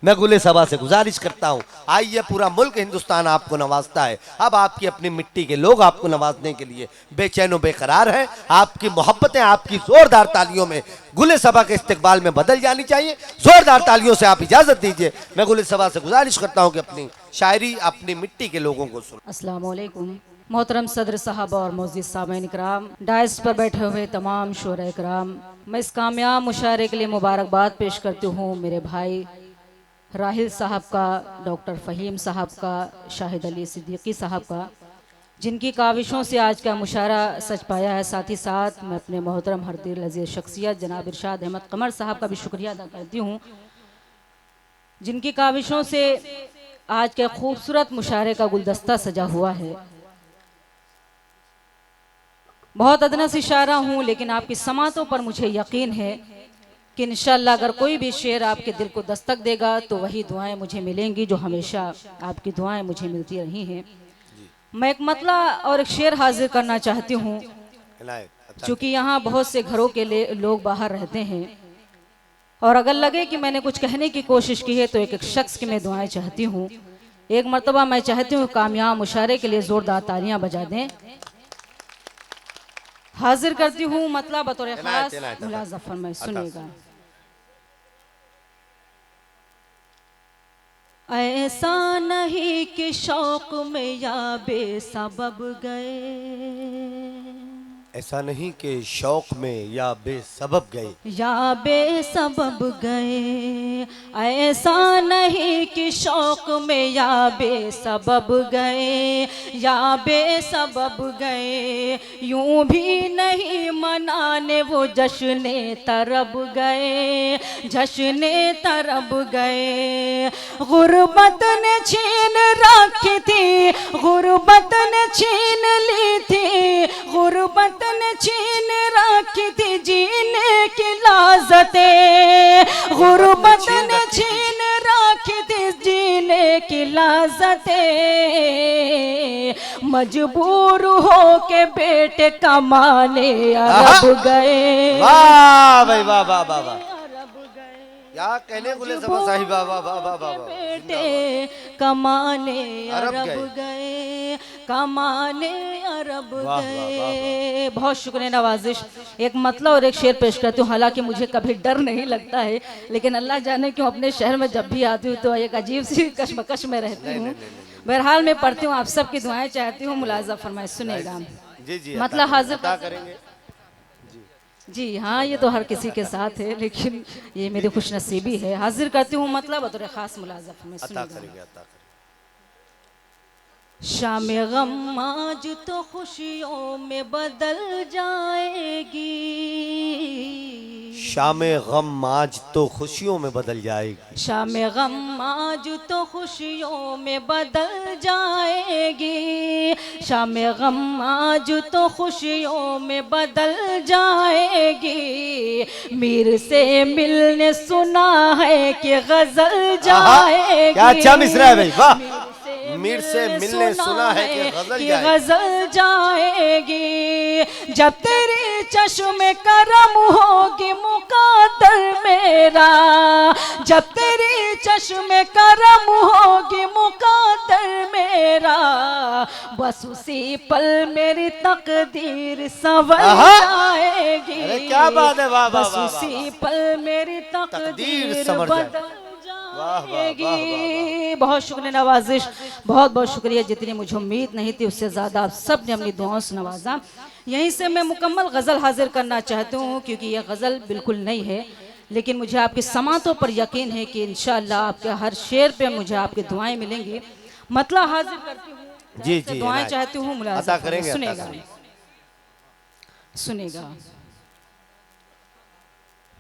मैं गुले सभा से गुजारिश करता हूँ, आइए, पूरा मुल्क हिंदुस्तान आपको नवाजता है। अब आपकी अपनी मिट्टी के लोग आपको नवाजने के लिए बेचैन बेकरार हैं। आपकी मोहब्बतें आपकी जोरदार तालियों में गुले सभा के इस्तकबाल में बदल जानी चाहिए। जोरदार तालियों से आप इजाजत दीजिए। मैं गुले सभा से गुजारिश करता हूँ कि अपनी शायरी अपनी मिट्टी के लोगों को सुन। अस्सलाम वालेकुम। मोहतरम सदर साहब और मोअज़्ज़िज़ सामईन इकराम, डायस पर बैठे हुए तमाम शोरा इकराम, मैं इस कामयाब मुशायरे के लिए मुबारकबाद पेश करती हूँ मेरे भाई राहिल साहब का, डॉक्टर फ़हीम साहब का, शाहिद अली सिद्दीकी साहब का, जिनकी काविशों से आज का मुशायरा सच पाया है। साथ ही साथ मैं अपने मोहतरम हरदिल अज़ीज़ शख्सियत जनाब इरशाद अहमद कमर साहब का भी शुक्रिया अदा करती हूँ, जिनकी काविशों से आज के खूबसूरत मुशायरे का गुलदस्ता सजा हुआ है। बहुत अदना सी शायरा हूँ, लेकिन आपकी समातों पर मुझे यकीन है कि इंशाअल्लाह अगर कोई भी शेर आपके दिल को दस्तक देगा तो वही दुआएं मुझे मिलेंगी जो हमेशा आपकी दुआएं मुझे मिलती रही हैं। मैं एक मतला और एक शेर हाजिर करना चाहती हूँ, चूँकि यहाँ बहुत से घरों के लोग बाहर रहते हैं और अगर लगे कि मैंने कुछ कहने की कोशिश की है तो एक एक शख्स की मैं दुआएं चाहती हूँ। एक मरतबा मैं चाहती हूँ कामयाब मुशायरे के लिए ज़ोरदार तालियां बजा दें। हाजिर करती हूँ मतला बतौर खास मुलाज़ा फरमाएं, सुनिएगा। ऐसा नहीं कि शौक में या बेसबब गए, ऐसा नहीं कि शौक में या बेसबब गए, या बेसबब गए। ऐसा नहीं कि शौक में या बेसबब गए, या बेसबब गए। यूं भी नहीं मनाने वो जश्ने तरब गए, जश्ने तरब गए। गुर्बत ने छीन रखी थी, गुर्बत ने छीन ली थी, गुर्बत ने छीन रखी थी जीने की लाज़तें। गुर्बत ने छीन रखी थी जीने की लाज़तें। मजबूर हो के बेटे कमाने अरब गए। वाह भाई वाह वाह वाह वाह, क्या कहने गुले सभा साहिब, वाह वाह वाह वाह वाह। बेटे कमाने अरब गए, कमाने अरब गए। बहुत शुक्रिया नवाजिश। एक मतला और एक शेर पेश करती हूँ। हालांकि मुझे कभी डर नहीं लगता है, लेकिन अल्लाह जाने क्यों अपने शहर में जब भी आती हूँ तो एक अजीब सी कशमकश में रहती हूँ। बहरहाल मैं पढ़ती हूँ, आप सबकी दुआएं चाहती हूँ। मुलाज़ा फरमाए, सुनेगा। मतलब हाजिर करेंगे जी हाँ, ये तो हर किसी के साथ है, लेकिन ये मेरी खुशनसीबी है। हाजिर करती हूँ मतलब बतौर खास मुलाज़ा में, सुनिएगा। शाम गम आज तो खुशियों में बदल जाएगी, शाम गम आज तो खुशियों में बदल जाएगी, शाम गम आज तो खुशियों में बदल जाएगी, शाम गम आज तो खुशियों में बदल जाएगी। मीर से मिलने सुना है कि गजल जाएगी। क्या अच्छा मिसरा है भाई, वाह। मीर से मिलने सुना है कि गजल जाएगी। जब तेरी चश्मे करम होगी मुकादर मेरा, जब तेरी चश्मे करम होगी मुकादर मेरा, बस उसी पल मेरी तकदीर संवर जाएगी। अरे क्या बात है, वाह वाह, बस उसी पल मेरी तकदीर बदल जाएगी। बहुत शुक्रिया नवाजिश, बहुत बहुत शुक्रिया। जितनी मुझे उम्मीद नहीं थी उससे ज़्यादा आप सब ने अपनी दुआओं से नवाजा। यहीं से मैं मुकम्मल गज़ल हाजिर करना चाहती हूँ, क्योंकि यह गज़ल बिल्कुल नई है, लेकिन मुझे आपकी समातों पर यकीन है कि इंशाअल्लाह आपके हर शेर पे मुझे आपकी दुआएं मिलेंगी। मतलब हाजिर करती हूँ जी जी, दुआएं चाहती हूँ। मुलाज़ा करेंगे, सुनेगा, सुनेगा।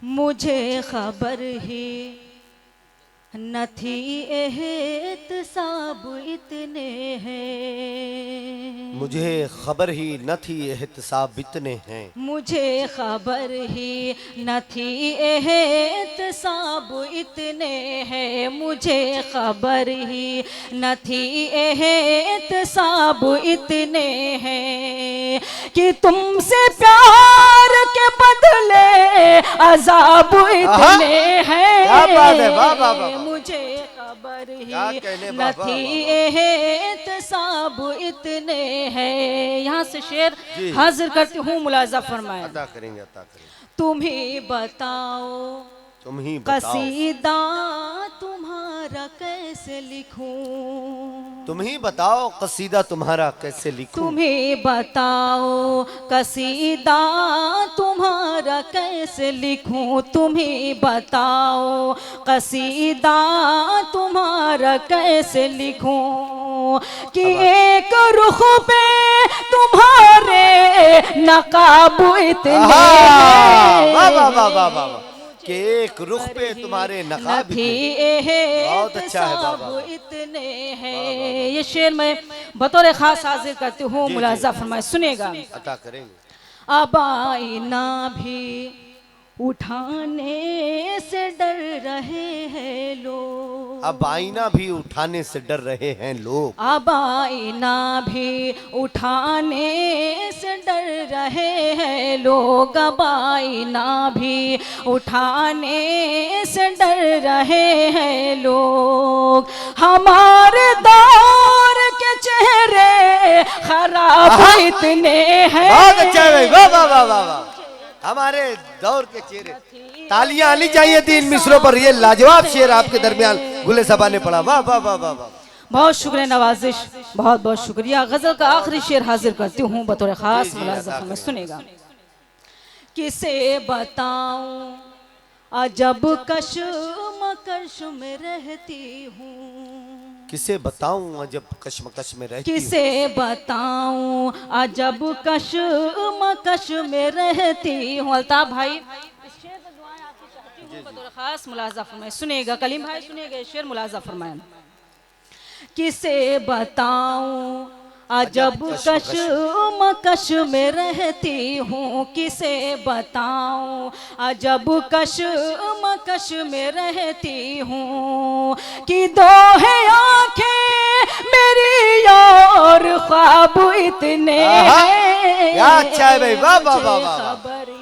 मुझे खबर ही न थी एहतसाब इतने हैं, मुझे खबर ही न थी एहतसाब इतने हैं, मुझे खबर ही न थी एहतसाब इतने हैं, मुझे खबर ही न थी एहतसाब इतने हैं कि तुमसे प्यार के बदले अजाब इतने हैं। क्या बात है, वाह वाह वाह। मुझे खबर क्या ही कहने न बाबा, थी बाबा। एहतसाब इतने हैं। यहाँ से शेर जी। हाजिर करती हूँ, मुलाजा फरमाए। अता करेंगे, अता करेंगे। तुम ही बताओ तुम ही बताओ, कसीदा तुम्हारा कैसे लिखूं। तुम ही बताओ कसीदा तुम्हारा कैसे लिखूं। तुम्हें बताओ कसीदा तुम्हारा कैसे लिखूं। तुम्हें बताओ कसीदा तुम्हारा कैसे लिखूं कि एक रुख पे तुम्हारे नकाब इतने वाह वाह वाह वाह वाह, कि एक रुख पे तुम्हारे नकाब बहुत अच्छा है बाबा। इतने हैं। ये शेर मैं बतौर खास हाजिर करती हूँ, जी, मुलाजा जी। फरमाए, सुनेगा। अता करेंगे। अब आईना भी उठाने से डर रहे हैं लोग। अब आईना भी उठाने से डर रहे हैं लोग। अब आईना भी उठाने से डर रहे हैं लोग। अब आईना भी उठाने से डर रहे हैं लोग। हमारे दौर के चेहरे खराब इतने हैं। बहुत अच्छा है भाई, वाह वाह वाह वाह वाह। हमारे दौर के चेहरे, तालियां आनी चाहिए थी इन मिसरों पर। ये लाजवाब शेर आपके दरमियान गुले सबा ने पढ़ा, वाह वाह वाह वाह वाह। बहुत शुक्रिया नवाजिश, बहुत बहुत शुक्रिया। गजल का आखिरी शेर हाजिर करती हूँ बतौर खास जी, मुलाजा अता में, सुनेगा। किसे बताऊं अजब कश्मकश में रहती हूँ। किसे बताऊं अजब कश्मकश में रहती हूँ। किसे बताऊं अजब कश्मकश में रहती हूँ। अल्ताफ भाई इस शेर पर दुआएं आपकी चाहती हूँ बतौर खास मुलाजा फरमाए, सुनेगा। कलीम भाई सुनेगा ये शेर, मुलाजा फरमाए। किसे बताऊं अजब कश्मकश में रहती हूँ। किसे बताऊं अजब कश्मकश में रहती हूँ कि दो है आंखें मेरी और ख्वाब इतने हैं। क्या अच्छा है भाई, वाह वाह वाह वाह वाह। खबर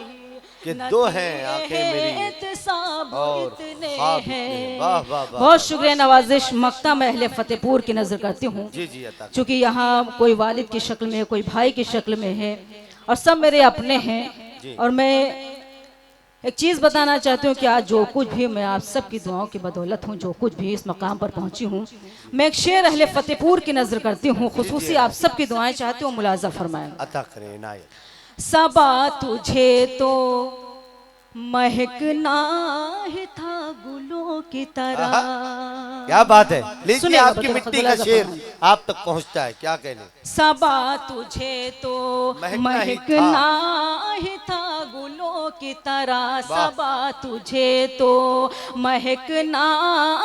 कि दो हैं आंखें मेरी और ख्वाब इतने हैं। वाह वाह वाह। बहुत शुक्रिया नवाजिश। मक्ता में अहले फतेहपुर की नजर करती हूँ, जी जी, अता करेंगे। चूँकि यहाँ कोई वालिद की शक्ल में है, कोई भाई की शक्ल में है, और सब मेरे अपने हैं। और मैं एक चीज़ बताना चाहती हूँ कि आज जो कुछ भी मैं आप सबकी दुआओं की बदौलत हूँ, जो कुछ भी इस मकाम पर पहुँची हूँ, मैं एक शेर अहले फतेहपुर की नजर करती हूँ, खुसूसी आप सबकी दुआएं चाहती हूँ, मुलाजा फरमाएं। अता करें इनायत। सबा तुझे तो महकना ही था गुलों की तरह। क्या बात है, लीजिए सुनेगा आपकी बतौर मिट्टी खजुला का शेर ज़फ़र। आप तक पहुंचता है, क्या कहने। सबा तुझे तो महकना ही महकना ही था गुलों की तरह। सबा तुझे तो महकना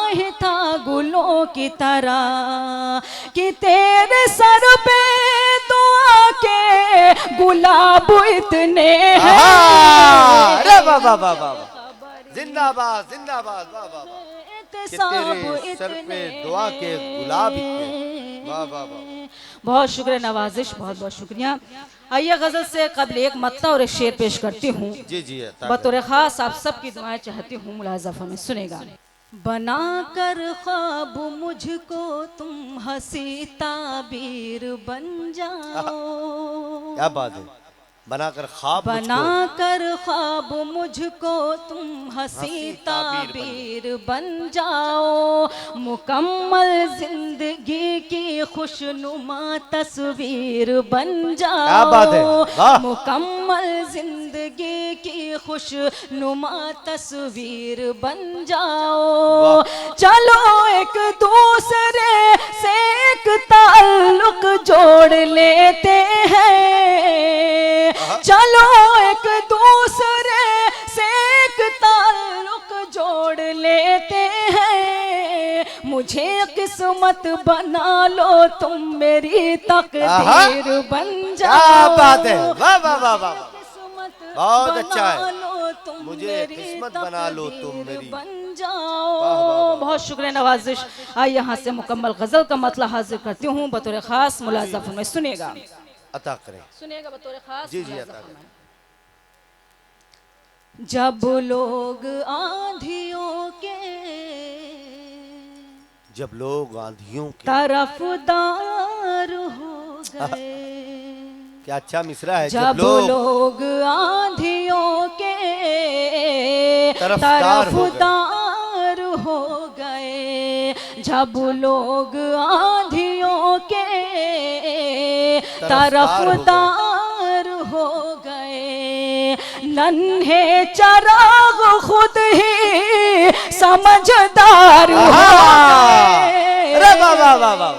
ही था गुलों की तरह कि तेरे सर पे दुआ के गुलाब इतने हैं। अरे वाह वाह वाह वाह, जिंदाबाद जिंदाबाद, वाह वाह वाह। कि तेरे सर पे दुआ के गुलाब इतने, वाह वाह वाह। बहुत शुक्रिया नवाजिश, बहुत बहुत शुक्रिया। आइए गजल से कबल एक मतला और एक शेर पेश करती हूँ, जी जी, बतौर खास आप सबकी दुआएं चाहती हूँ, मुलाजा में सुनेगा। बना कर ख्वाब मुझको तुम हंसी ताबीर बन जाओ। क्या बात है, बनाकर ख्वाब बना कर ख्वाब मुझको तुम हंसी ताबीर बन जाओ। मुकम्मल जिंदगी की खुशनुमा तस्वीर बन जाओ। क्या बात है, वाह। मुकम्मल जिंदगी की खुशनुमा तस्वीर बन जाओ। चलो एक दूसरे से एक ताल्लुक जोड़ लेते हैं। चलो एक दूसरे से एक ताल्लुक जोड़ लेते हैं। मुझे किस्मत बना लो तुम मेरी तकदीर बन जाओ। क्या बात है, वाह वाह वाह वाह, किस्मत बहुत अच्छा है। बना लो तुम मुझे मेरी किस्मत बना लो तुम तकदीर मेरी। बन जाओ। बहुत शुक्रिया नवाजिश। आइए यहाँ से मुकम्मल गजल का मतलब हाजिर करती हूँ बतौर खास मुलाजा में, सुनेगा। अता करें, सुनेगा बतौर खास। जी जी, अता करें। जब लोग आंधियों के जब लोग आंधियों के तरफदार हो गए, क्या अच्छा मिसरा है। जब लोग आंधियों के तरफदार तरफदार हो गए, जब लोग आंधियों के तरफदार हो गए, नन्हे चराग खुद ही समझदार हो गए। अरे वाह वाह वाह वाह,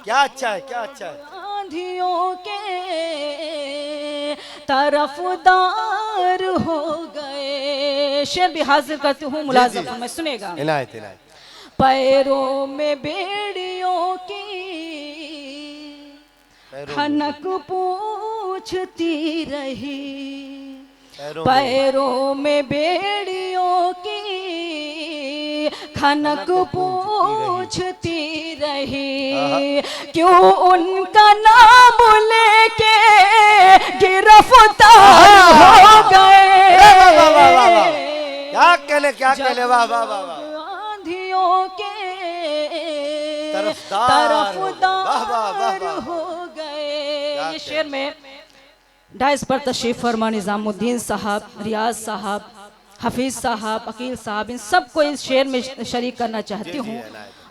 क्या अच्छा है, क्या अच्छा है। आंधियों के तरफदार हो गए। शेर भी हाजिर करती हूँ, मुलाज़म में सुनेगा। इनायत इनायत। पैरों में बेड़ियों की खनक पूछती रही, पैरों में बेड़ियों की खनक पूछती रही, क्यों उनका नाम लेके गिरफ्तार हो गए। क्या कहले, क्या कहले, वाह वाह वाह वाह। आंधियों के तरफदार हो गए। ये शेर में डाइस पर तशरीफ फरमा निजामुद्दीन साहब, रियाज साहब, हफीज साहब, अकील साहब, इन सबको इस शेर में शरीक करना चाहती हूँ।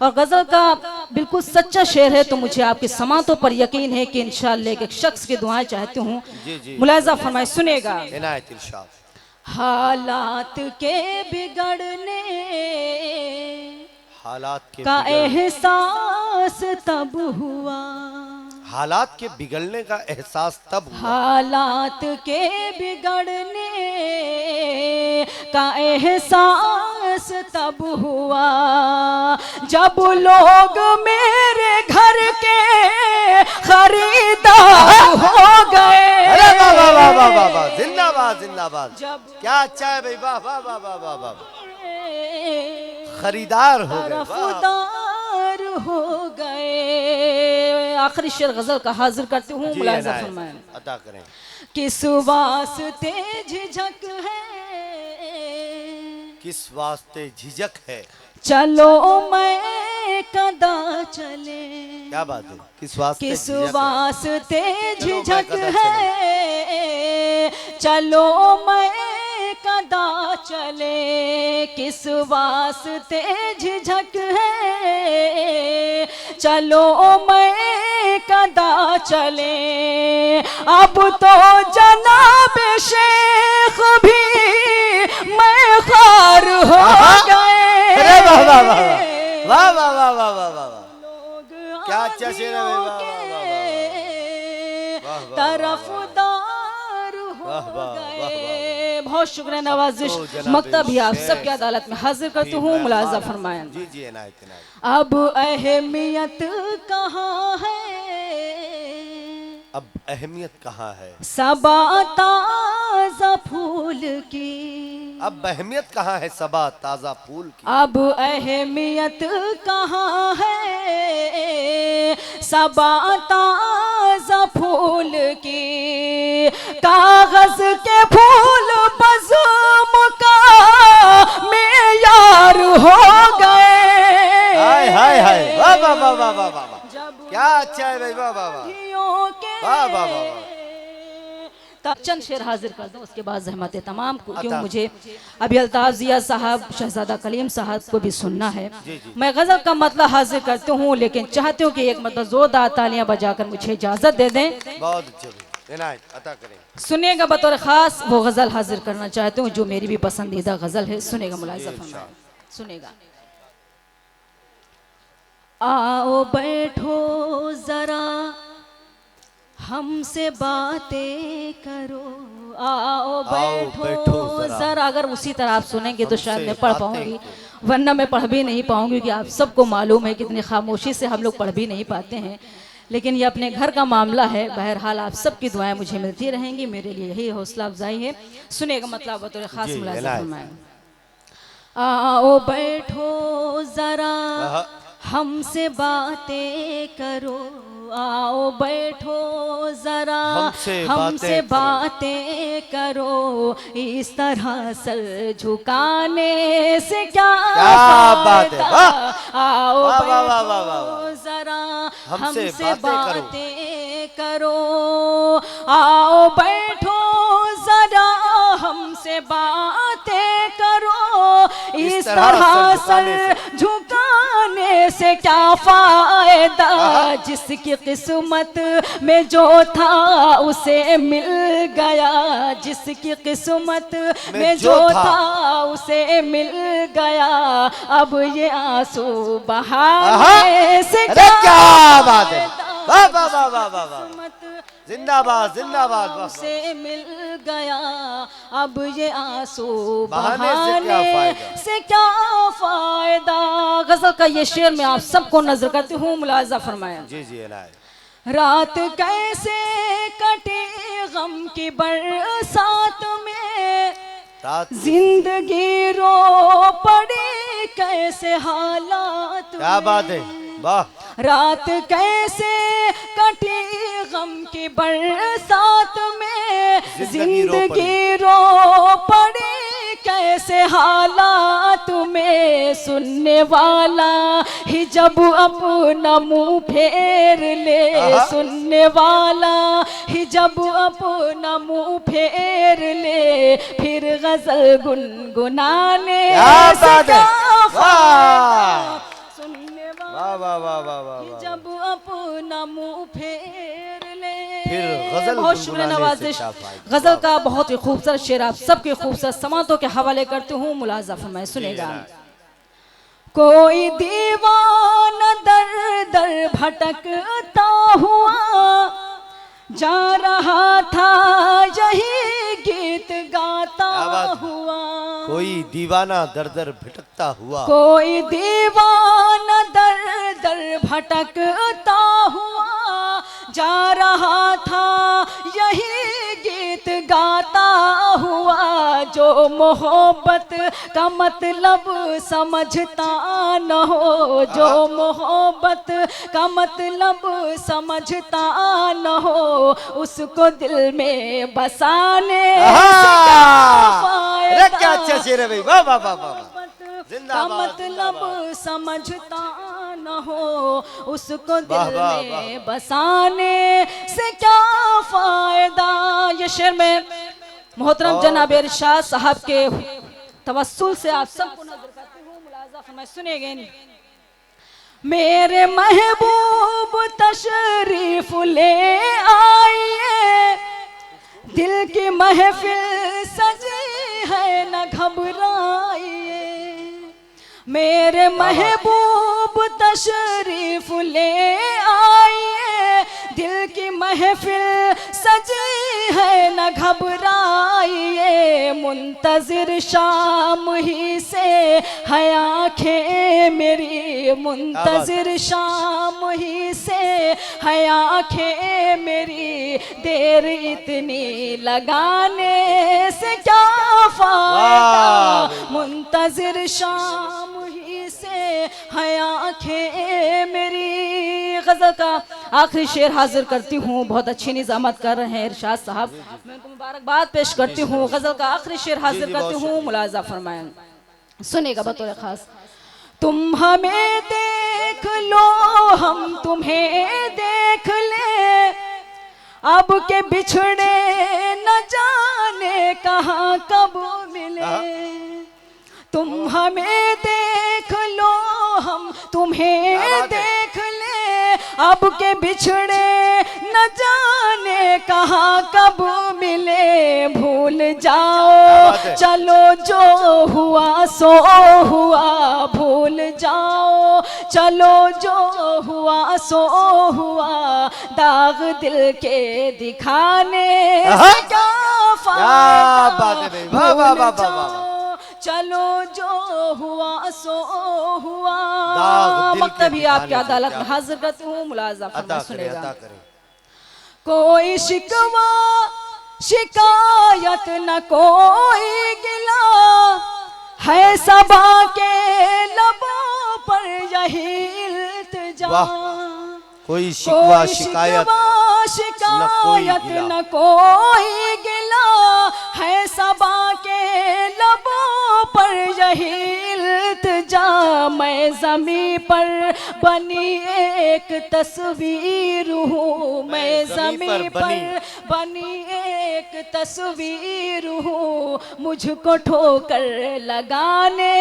और गज़ल का बिल्कुल सच्चा शेर है, तो मुझे आपकी समातों पर यकीन है कि इंशाअल्लाह एक शख्स की दुआएं चाहती हूँ। मुलाज़ा फरमाए, सुनेगा। हालात के बिगड़ने का एहसास तब हुआ, हालात के बिगड़ने का एहसास तब हुआ, हालात के बिगड़ने का एहसास तब हुआ, जब लोग मेरे घर के खरीदार हो गए। अरे वाह वाह वाह वाह वाह वाह, जिंदाबाद जिंदाबाद, क्या अच्छा है भाई, वाह वाह वाह वाह वाह वाह। खरीदार हो गए, तरफदार हो गए। आखिरी शेर गजल का हाजिर करती हूँ, मुलाज़ा फरमाएं। अता करें। किस वास्ते झिझक है, किस वास्ते झिझक है, चलो मैं कदा चले। क्या बात है, किस वास्ते, किस वास्ते झिझक है, चलो मैं कदा चले। किस वास्ते झिझक है, चलो मैं कदा चले। अब तो जनाब शेख भी मैं खार हो गए। अरे वाह वाह वाह वाह वाह वाह वाह वाह वाह, क्या अच्छा शेर है, वाह तरफदार हो गए। बहुत शुक्रिया, नवाजिश मकतब भी आप सबकी अदालत में हाजिर करती हूँ, मुलाज़ा फरमाएं। जी जी, इनायत इनायत। अब अहमियत कहाँ है, अब अहमियत कहाँ है, सबा ताज़ा फूल की। अब अहमियत कहाँ है, सबा ताज़ा फूल की। अब अहमियत कहाँ है, सबा ताज़ा फूल की। कागज के फूल बज़म का मेयार हो गए। हाय हाय हाय, वाह वाह वाह वाह वाह वाह, क्या अच्छा है भाई, वाह वाह वाह वाह वाह वाह। चंद शेर हाजिर कर दो, उसके बाद जहमत तमाम को, क्यों मुझे अभी अल्ताफ जिया साहब, शहजादा कलीम साहब को भी सुनना है। मैं गजल का मतलब हाजिर करती हूँ, लेकिन चाहती हूँ कि एक मतलब जोरदार तालियां बजाकर मुझे इजाजत दे दें। बहुत अच्छे, इनायत अता करें। सुनिएगा, बतौर खास वो गजल हाजिर करना चाहती हूँ जो मेरी भी पसंदीदा गजल है। सुनेगा, मुलाज़ा फरमाएं, सुनेगा। आओ बैठो जरा हमसे बातें करो, आओ बैठो जरा। अगर उसी तरह आप सुनेंगे तो शायद मैं पढ़ पाऊंगी, वरना मैं पढ़ भी नहीं पाऊंगी, क्योंकि आप सबको मालूम है कितनी खामोशी से हम लोग पढ़ भी नहीं पाते हैं। लेकिन ये अपने घर का मामला है। बहरहाल आप सबकी दुआएं मुझे मिलती रहेंगी, मेरे लिए यही हौसला अफजाई है। सुनेगा मतलब बतौर खास मुलाज़ा फरमाएं। आओ बैठो जरा हमसे बातें करो, आओ बैठो जरा हमसे बातें करो, इस तरह सर झुकाने से क्या बात है। आओ वाह, वाह, वाह, बैठो वाह, वाह। जरा हमसे बातें करो, आओ बैठो जरा हमसे बातें करो, इस तरह सर झुकाने से क्या फायदा, जिसकी किस्मत में जो था उसे मिल गया, जिसकी किस्मत में जो था उसे मिल गया, अब ये आंसू बहाने से क्या बात है। वाह वाह वाह वाह वाह वाह, जिंदाबाद जिंदाबाद। से मिल गया, अब ये आंसू बहाने से क्या फायदा। गजल का ये शेर मैं आप सबको नजर करती हूँ, मुलाजा फरमाया। जी जी रात कैसे कटी गम की बरसात में, जिंदगी रो पड़ी कैसे हालात। क्या बात है, वाह। रात कैसे कटी गम की बरसात में, जिंदगी रो पड़ी कैसे हालात में, सुनने वाला ही जब अपना मुंह फेर ले, सुनने वाला ही जब अपना मुंह फेर ले, फिर गजल गुनगुनाने से क्या फायदा, सुनने वाला जब अपना मुंह फेर ले, फिर गजल बहुत शुक्रिया नवाजिश। गजल का बहुत ही खूबसूरत शेर आप सबके खूबसूरत समातों के हवाले करती हूँ, मुलाजा फरमाए सुनेगा। कोई दीवाना दर दर भटकता हुआ जा रहा था, यही गीत गाता हुआ। कोई दीवाना दर दर भटकता हुआ, कोई दीवाना दर दर भटकता हुआ जा रहा था, यही गीत गाता हुआ, जो मोहब्बत का मतलब समझता न हो, जो मोहब्बत का मतलब समझता न हो, उसको दिल में बसाने से क्या अच्छा शेर है भाई, वाह वाह वाह वाह। का मतलब समझता न हो, उसको दिल में बसाने से क्या फायदा। ये शेर में मोहतरम जनाब इरशाद साहब के तवस्सुल से आप सबको नजर करती हूँ, मुलाजा फरमाए सुनेंगे नहीं। मेरे महबूब तशरीफ ले आइए, दिल की महफिल सजी है न घबराइए, मेरे महबूब तशरीफ ले आइए, दिल की महफिल सजी है न घबराइए, मुंतजिर शाम ही से है आंखें मेरी, मुंतजिर शाम ही से है आंखें मेरी, देर इतनी लगाने से क्या फायदा, मुंतजिर शाम ही से है आंखें मेरी। गजल का आखिरी शेर हाजिर करती हूँ, बहुत अच्छी निजामत कर रहे हैं इरशाद साहब, मैं उनको मुबारकबाद पेश करती हूँ। गजल का आखिरी शेर हाजिर करती हूँ, मुलाजा फरमाएं सुनेगा बतौर खास। तुम हमें देख लो हम तुम्हें देख ले, अब के बिछड़े न जाने कहाँ कब मिले, तुम हमें देख लो हम तुम्हें देख ले, अब के बिछड़े न जाने कहाँ कब मिले, भूल जाओ चलो जो हुआ सो हुआ, भूल जाओ चलो जो हुआ सो हुआ, दाग दिल के दिखाने से क्या फायदा, चलो जो हुआ सो हुआ। वक्त भी आपकी अदालत में हाजिर करती हूँ, मुलाजा फरमाए सुनेगा। कोई शिकवा शिकायत न कोई गिला, है सबा के लबों पर यही इल्तिजा, कोई शिकवा शिकायत शिकायत न कोई गिला है, सबा के लबों पर यही इल्तिजा। मैं ज़मीं पर बनी एक तस्वीर हूँ, मैं ज़मीं पर बनी एक तस्वीर हूँ। मुझको ठोकर लगाने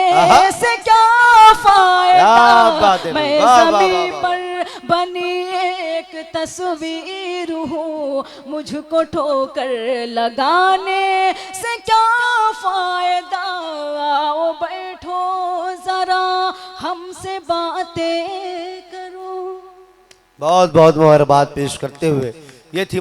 से क्या फायदा, मैं ज़मीं पर बनी एक तस्वीर हूँ। मुझको ठोकर लगाने से क्या फायदा। आओ बैठो जरा हमसे बातें करो। बहुत बहुत मुबारकबाद पेश करते हुए ये थी